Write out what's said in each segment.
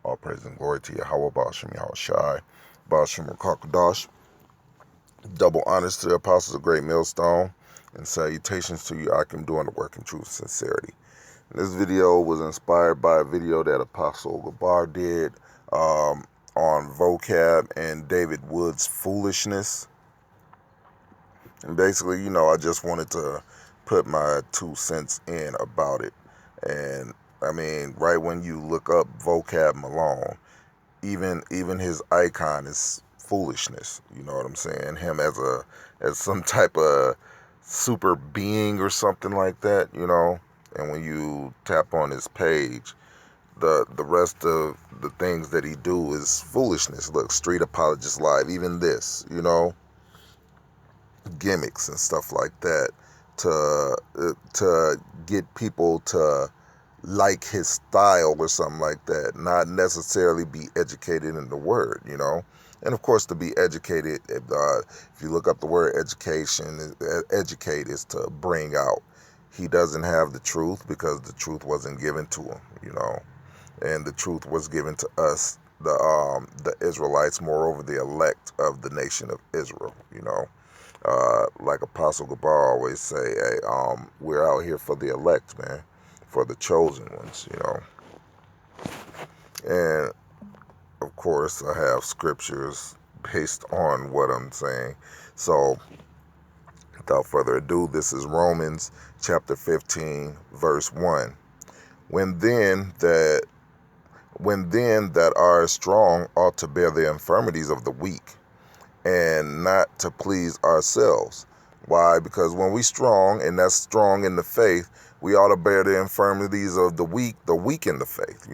All praise and glory to Yahweh, Bashim Yahushai, Bashim Rakakadash. Double honors to the apostles of Great Millstone, and salutations to you, Akim, doing the work in truth and sincerity. This video was inspired by a video that Apostle Gabar did on vocab and David Wood's foolishness. And basically, I just wanted to put my 2 cents in about it. And I mean, right when you look up vocab Malone, even his icon is foolishness. You know what I'm saying? Him as some type of super being or something like that. And when you tap on his page, the rest of the things that he do is foolishness. Look, Street Apologist Live, even this, gimmicks and stuff like that to get people to like his style or something like that, not necessarily be educated in the word, and of course to be educated, if you look up the word education, educate is to bring out. He doesn't have the truth because the truth wasn't given to him, and the truth was given to us, the Israelites, moreover the elect of the nation of Israel. Like Apostle Gabar always say, hey, we're out here for the elect, man, for the chosen ones, And of course, I have scriptures based on what I'm saying. So, without further ado, this is Romans chapter 15, verse 1. When then that are strong ought to bear the infirmities of the weak, and not to please ourselves. Why? Because when we strong, and that's strong in the faith, we ought to bear the infirmities of the weak in the faith,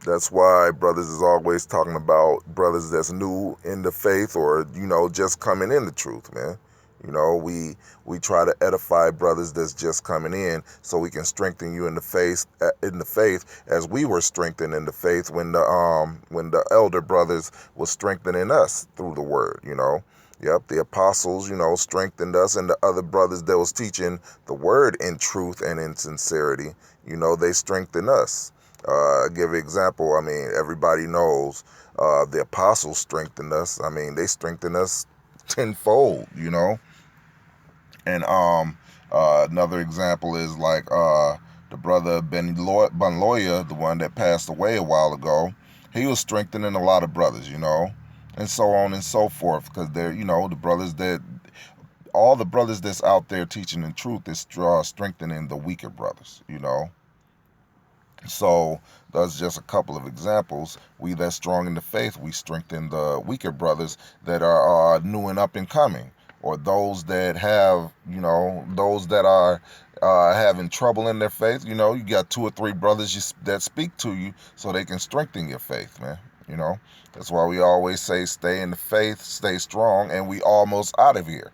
That's why brothers is always talking about brothers that's new in the faith or, just coming in the truth, man. We try to edify brothers that's just coming in so we can strengthen you in the faith as we were strengthened in the faith when the elder brothers was strengthening us through the word, Yep, the apostles, strengthened us, and the other brothers that was teaching the word in truth and in sincerity, they strengthened us. Give an example. I mean, everybody knows the apostles strengthened us. I mean, they strengthened us tenfold, And another example is like the brother Bunloya, the one that passed away a while ago. He was strengthening a lot of brothers, and so on and so forth. Because they're, all the brothers that's out there teaching the truth is strengthening the weaker brothers, So that's just a couple of examples. We that's strong in the faith, we strengthen the weaker brothers that are new and up and coming, or those that have, those that are having trouble in their faith. You got 2 or 3 brothers that speak to you so they can strengthen your faith, man. That's why we always say stay in the faith, stay strong, and we almost out of here.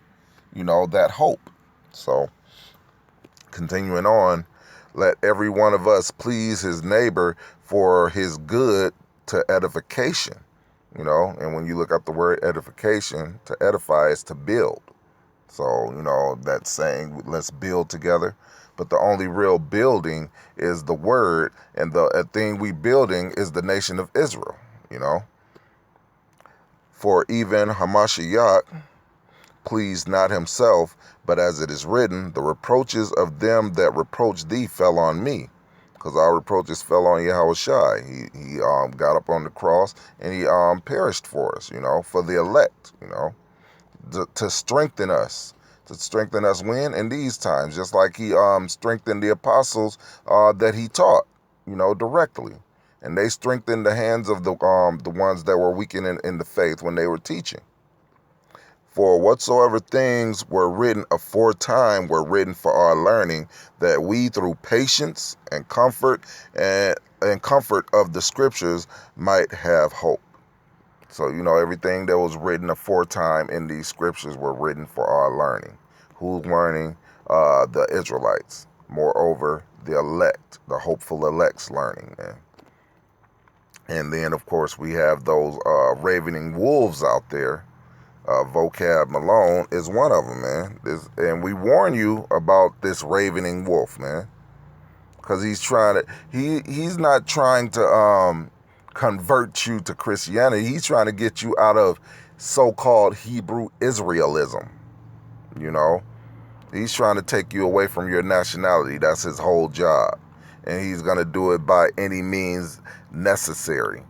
That hope. So continuing on, let every one of us please his neighbor for his good to edification. And when you look up the word edification, to edify is to build. So, that's saying let's build together. But the only real building is the word, and the thing we building is the nation of Israel, For even Hamashiach pleased not himself, but as it is written, the reproaches of them that reproach thee fell on me. Because our reproaches fell on Yahushai. He got up on the cross and he perished for us, for the elect, to strengthen us. To strengthen us when? In these times. Just like he strengthened the apostles that he taught, directly. And they strengthened the hands of the ones that were weakened in the faith when they were teaching. For whatsoever things were written aforetime were written for our learning, that we through patience and comfort of the scriptures might have hope. So, everything that was written aforetime in these scriptures were written for our learning. Who's learning? The Israelites. Moreover, the elect, the hopeful elect's learning, man. And then, of course, we have those ravening wolves out there. Vocab Malone is one of them, man. And we warn you about this ravening wolf, man, because he's not trying to convert you to Christianity. He's trying to get you out of so-called Hebrew Israelism. You know, he's trying to take you away from your nationality. That's his whole job. And he's going to do it by any means necessary.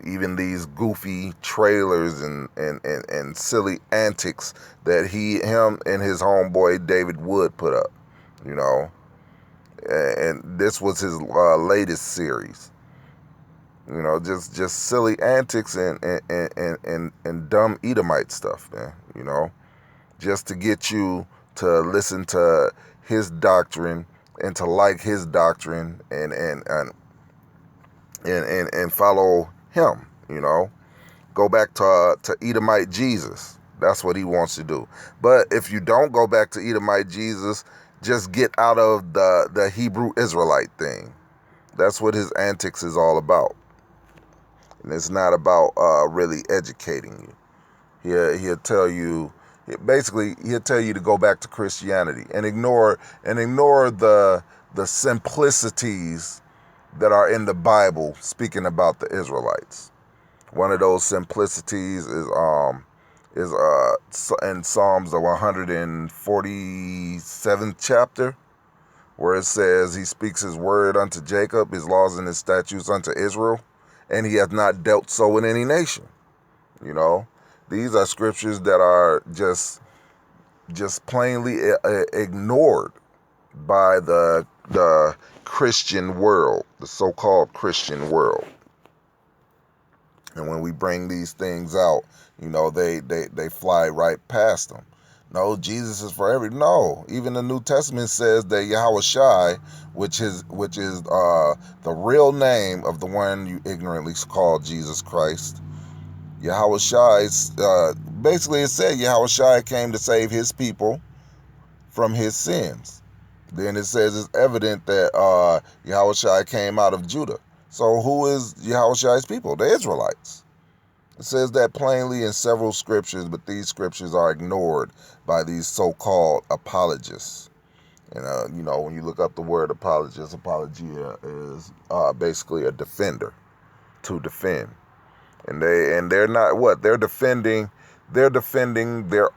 Even these goofy trailers and silly antics that him and his homeboy David Wood put up, you know. And this was his latest series. You know, just silly antics and dumb Edomite stuff, man, you know. Just to get you to listen to his doctrine and to like his doctrine and follow him, you know. Go back to Edomite Jesus. That's what he wants to do. But if you don't go back to Edomite Jesus, just get out of the Hebrew Israelite thing. That's what his antics is all about. And it's not about really educating you. He'll tell you, basically, he'll tell you to go back to Christianity and ignore the simplicities that are in the Bible speaking about the Israelites. One of those simplicities is in Psalms the 147th chapter, where it says, he speaks his word unto Jacob, his laws and his statutes unto Israel, and he hath not dealt so with any nation. You know, these are scriptures that are just plainly ignored by the Christian world, the so-called Christian world. And when we bring these things out, you know, they fly right past them. No, Jesus is for every. No, even the New Testament says that Yahweh Shai, which is the real name of the one you ignorantly call Jesus Christ. Yahweh Shai, basically it said Yahweh Shai came to save his people from his sins. Then it says it's evident that Yahweh Shai came out of Judah. So who is Yahweh Shai's people? The Israelites. It says that plainly in several scriptures, but these scriptures are ignored by these so-called apologists. And, you know, when you look up the word apologist, apologia is basically a defender, to defend. And they're not what? They're defending their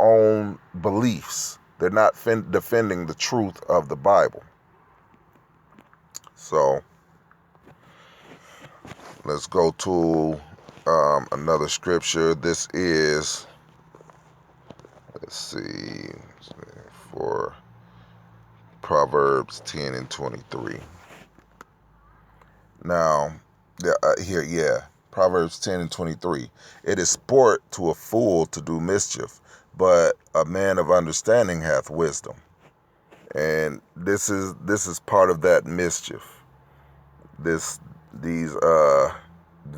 own beliefs. They're not defending the truth of the Bible. So let's go to another scripture. This is, let's see, for Proverbs 10 and 23. Now, Proverbs 10 and 23. It is sport to a fool to do mischief, but a man of understanding hath wisdom. And this is part of that mischief. These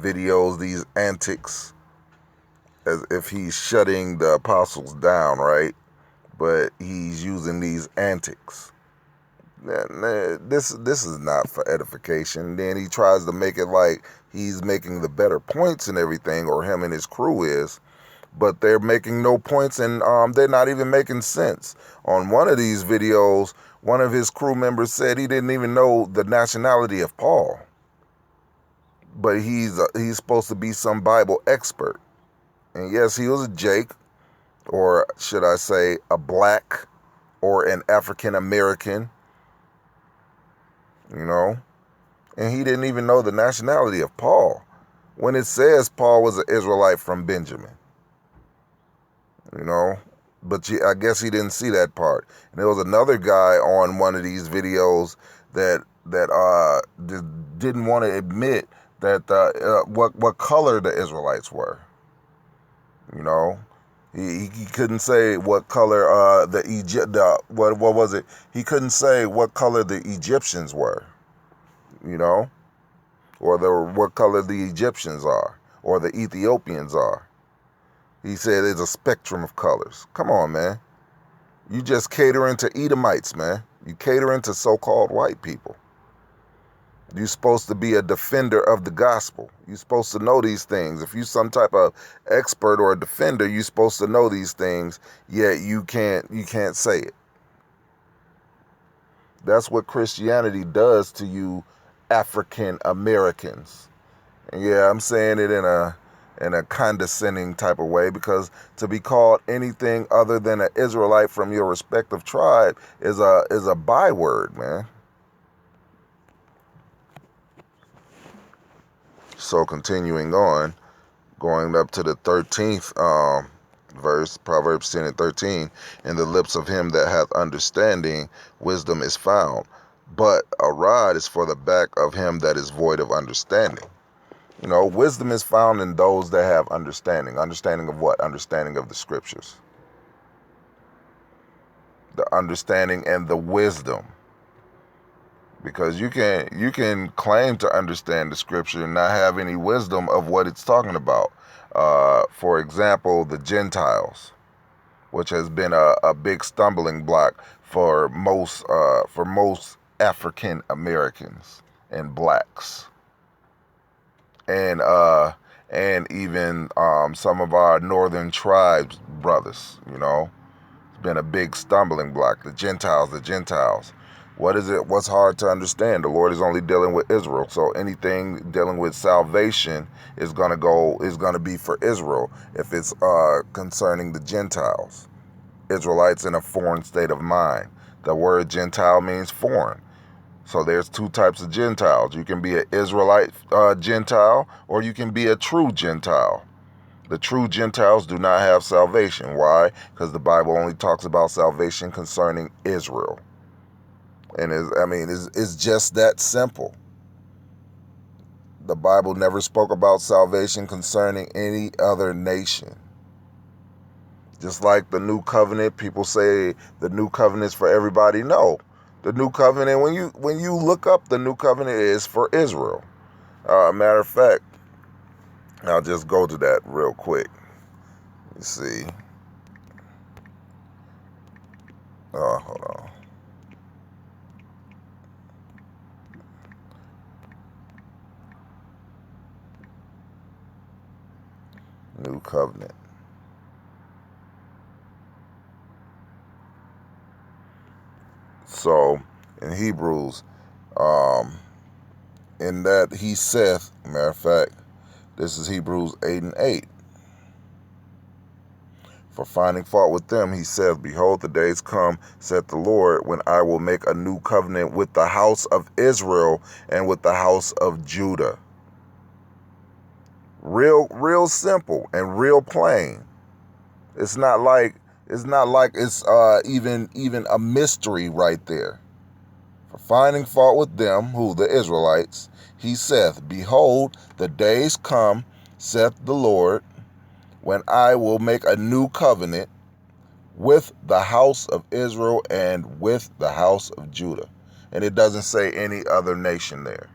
videos, these antics, as if he's shutting the apostles down, right? But he's using these antics. This is not for edification. Then he tries to make it like he's making the better points and everything, or him and his crew is, but they're making no points, and they're not even making sense. On one of these videos, one of his crew members said he didn't even know the nationality of Paul, but he's supposed to be some Bible expert. And yes, he was a Jake, or should I say a black or an African American, you know, and he didn't even know the nationality of Paul when it says Paul was an Israelite from Benjamin, you know. But I guess he didn't see that part. And there was another guy on one of these videos that didn't want to admit that what color the Israelites were. You know, he couldn't say what color what was it? He couldn't say what color the Egyptians were. You know, or what color the Egyptians are, or the Ethiopians are. He said it's a spectrum of colors. Come on, man. You just catering to Edomites, man. You catering to so-called white people. You're supposed to be a defender of the gospel. You're supposed to know these things. If you're some type of expert or a defender, you're supposed to know these things, yet you can't say it. That's what Christianity does to you African Americans. Yeah, I'm saying it in a condescending type of way, because to be called anything other than an Israelite from your respective tribe is a byword, man. So continuing on, going up to the 13th verse, Proverbs 10 and 13, in the lips of him that hath understanding, wisdom is found, but a rod is for the back of him that is void of understanding. You know, wisdom is found in those that have understanding. Understanding of what? Understanding of the scriptures. The understanding and the wisdom. Because you can claim to understand the scripture and not have any wisdom of what it's talking about. For example, the Gentiles, which has been a big stumbling block for most African Americans and blacks, and even some of our northern tribes brothers. You know, it's been a big stumbling block. The Gentiles, the Gentiles. What is it? What's hard to understand? The Lord is only dealing with Israel. So anything dealing with salvation is gonna be for Israel. If it's concerning the Gentiles, Israelites in a foreign state of mind. The word Gentile means foreign. So there's two types of Gentiles. You can be an Israelite Gentile, or you can be a true Gentile. The true Gentiles do not have salvation. Why? Because the Bible only talks about salvation concerning Israel. And it's just that simple. The Bible never spoke about salvation concerning any other nation. Just like the new covenant, people say the new covenant is for everybody. No, the new covenant, when you look up, the new covenant is for Israel. Matter of fact, I'll just go to that real quick. Let's see. Hold on. New covenant. So in Hebrews, in that he saith, matter of fact, this is Hebrews 8 and 8. For finding fault with them, he saith, behold, the days come, saith the Lord, when I will make a new covenant with the house of Israel and with the house of Judah. Real simple and real plain. It's not like it's even a mystery right there. For finding fault with them, who the Israelites, he saith, behold, the days come, saith the Lord, when I will make a new covenant with the house of Israel and with the house of Judah. And it doesn't say any other nation there.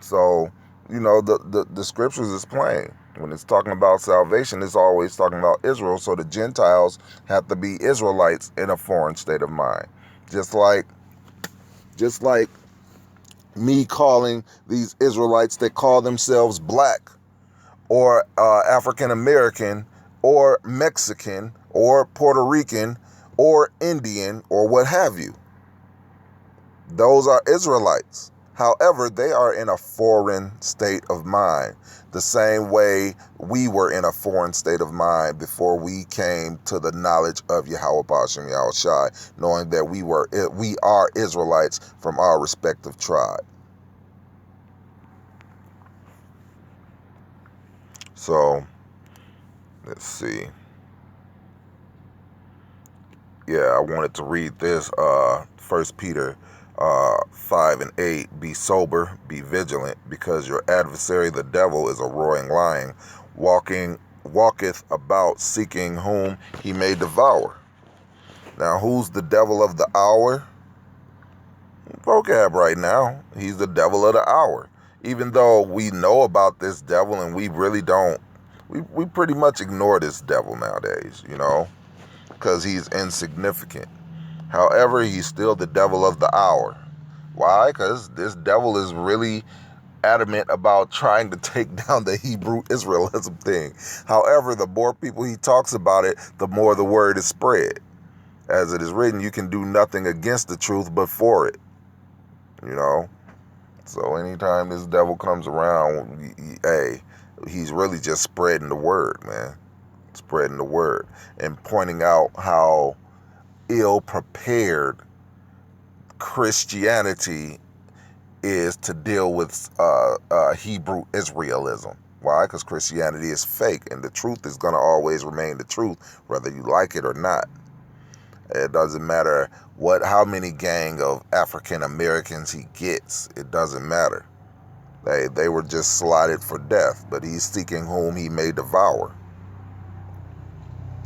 So, the scriptures is plain. When it's talking about salvation, it's always talking about Israel. So the Gentiles have to be Israelites in a foreign state of mind. Just like me calling these Israelites that call themselves black or African American or Mexican or Puerto Rican or Indian or what have you. Those are Israelites. However, they are in a foreign state of mind, the same way we were in a foreign state of mind before we came to the knowledge of Yahweh Ba'ashem Yahushai, knowing that we are Israelites from our respective tribe. So, let's see. Yeah, I wanted to read this. 1 Peter 5 and 8. Be sober, be vigilant, because your adversary the devil is a roaring lion, walketh about seeking whom he may devour. Now, who's the devil of the hour? Vocab right now. He's the devil of the hour. Even though we know about this devil and we really don't, we pretty much ignore this devil nowadays, because he's insignificant. However, he's still the devil of the hour. Why? Because this devil is really adamant about trying to take down the Hebrew Israelism thing. However, the more people he talks about it, the more the word is spread. As it is written, you can do nothing against the truth but for it. So anytime this devil comes around, hey, he's really just spreading the word, man. Spreading the word and pointing out how ill prepared Christianity is to deal with Hebrew Israelism. Why? Because Christianity is fake, and the truth is going to always remain the truth, whether you like it or not. It doesn't matter how many gang of African Americans he gets. It doesn't matter. They were just slotted for death, but he's seeking whom he may devour.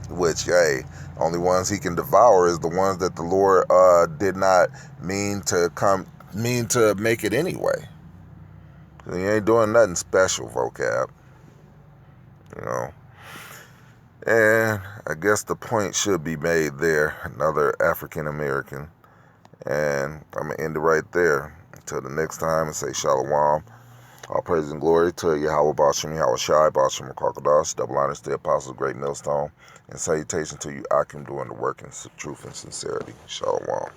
Which, hey, only ones he can devour is the ones that the Lord did not mean to make it anyway. He ain't doing nothing special, vocab. You know. And I guess the point should be made there. Another African American. And I'm going to end it right there. Until the next time, and say shalom. All praise and glory to Yahweh Bashim, Yahweh Shai, Bashim Kwakadas, double honors to the apostles, great millstone, and salutation to you, Akim, doing the work in truth and sincerity. Shalom.